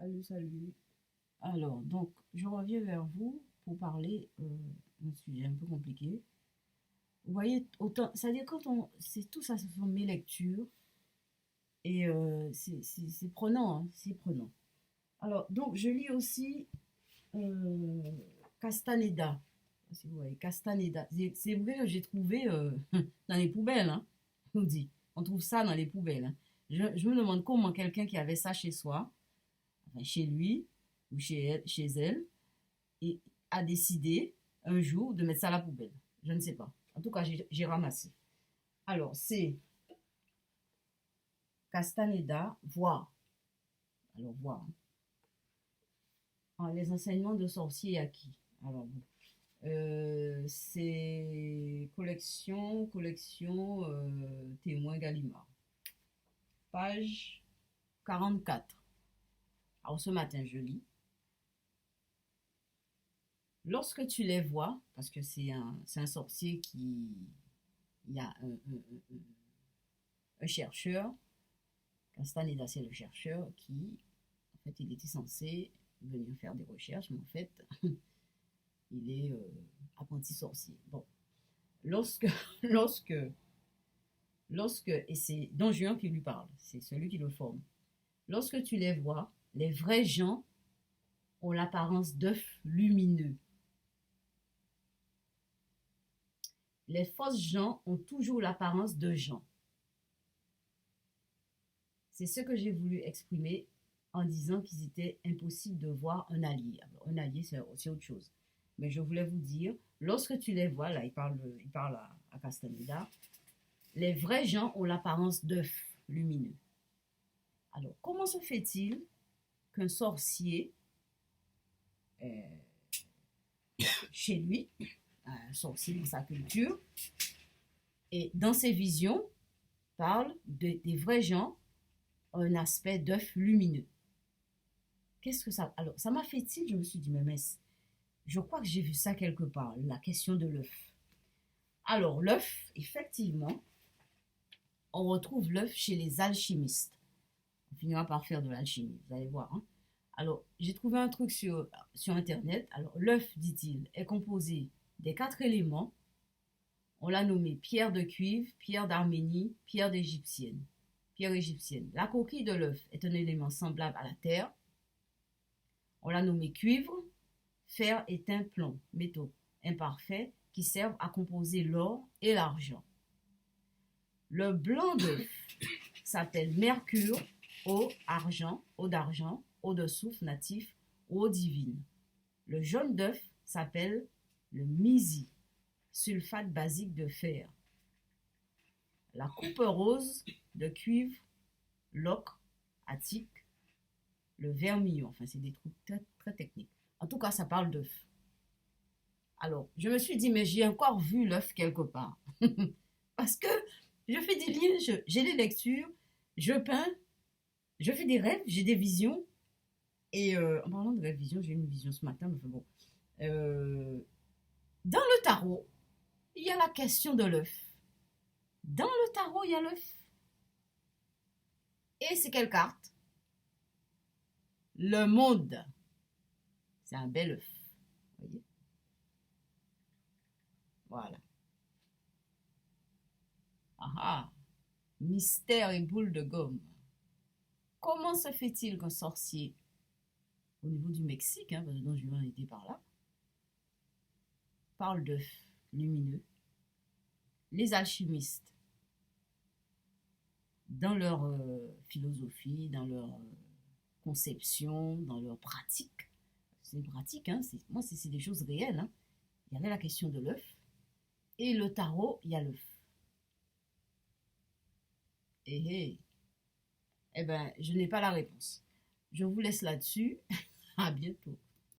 Salut, salut. Alors, donc, je reviens vers vous pour parler d'un sujet un peu compliqué. Vous voyez, autant, c'est-à-dire quand on, c'est tout ça, ce sont mes lectures et c'est prenant, hein, c'est prenant. Alors, donc, je lis aussi euh, Castaneda. Si vous voyez, Castaneda. C'est vrai que j'ai trouvé dans les poubelles, hein, on dit. On trouve ça dans les poubelles, hein. Je me demande comment quelqu'un qui avait ça chez soi, enfin, chez lui ou chez elle, et a décidé un jour de mettre ça à la poubelle. Je ne sais pas. En tout cas, j'ai ramassé. Alors, c'est Castaneda, voir. Alors, voir. Les enseignements de sorciers acquis. Alors, bon. C'est collection témoin Gallimard. Page 44. Alors, ce matin, je lis. Lorsque tu les vois, parce que c'est un sorcier qui... Il y a un chercheur, Castaneda, c'est le chercheur qui, en fait, il était censé venir faire des recherches, mais en fait, il est apprenti sorcier. Bon, lorsque, lorsque, et c'est Don Juan qui lui parle, c'est celui qui le forme. Lorsque tu les vois, les vrais gens ont l'apparence d'œufs lumineux. Les fausses gens ont toujours l'apparence de gens. C'est ce que j'ai voulu exprimer en disant qu'ils étaient impossibles de voir un allié. Alors, un allié, c'est aussi autre chose. Mais je voulais vous dire, lorsque tu les vois, là, il parle à Castaneda, les vrais gens ont l'apparence d'œufs lumineux. Alors, comment se fait-il qu'un sorcier, euh, chez lui, un sorcier dans sa culture, et dans ses visions, parle des vrais gens, un aspect d'œuf lumineux? Qu'est-ce que ça... Alors, ça m'a fait tilt, je me suis dit, mais mince, je crois que j'ai vu ça quelque part, la question de l'œuf. Alors, l'œuf, effectivement, on retrouve l'œuf chez les alchimistes. On finira par faire de l'alchimie, vous allez voir, hein. Alors, j'ai trouvé un truc sur Internet. Alors, l'œuf, dit-il, est composé des 4 éléments. On l'a nommé pierre de cuivre, pierre d'Arménie, pierre égyptienne. Pierre égyptienne. La coquille de l'œuf est un élément semblable à la terre. On l'a nommé cuivre, fer, étain, plomb, métaux imparfaits qui servent à composer l'or et l'argent. Le blanc d'œuf s'appelle mercure, eau d'argent, eau de soufre natif, eau divine. Le jaune d'œuf s'appelle le misi, sulfate basique de fer. La coupe rose de cuivre, l'ocre, attique, le vermillon. Enfin, c'est des trucs très, très techniques. En tout cas, ça parle d'œuf. Alors, je me suis dit, mais j'ai encore vu l'œuf quelque part. Parce que je fais des liens, j'ai des lectures, je peins, je fais des rêves, j'ai des visions. Et en parlant de rêve vision, j'ai eu une vision ce matin, mais bon. Euh, dans le tarot, il y a la question de l'œuf. Dans le tarot, il y a l'œuf. Et c'est quelle carte? Le monde. C'est un bel œuf. Voyez? Voilà. Ah ah. Mystère et boule de gomme. Comment se fait-il qu'un sorcier, au niveau du Mexique, hein, parce que Don Juan était par là, parle d'œufs lumineux? Les alchimistes, dans leur philosophie, dans leur conception, dans leur pratique, c'est une pratique, hein, moi c'est des choses réelles, hein. Il y avait la question de l'œuf, et le tarot, il y a l'œuf. Et eh ben, je n'ai pas la réponse. Je vous laisse là-dessus. À bientôt.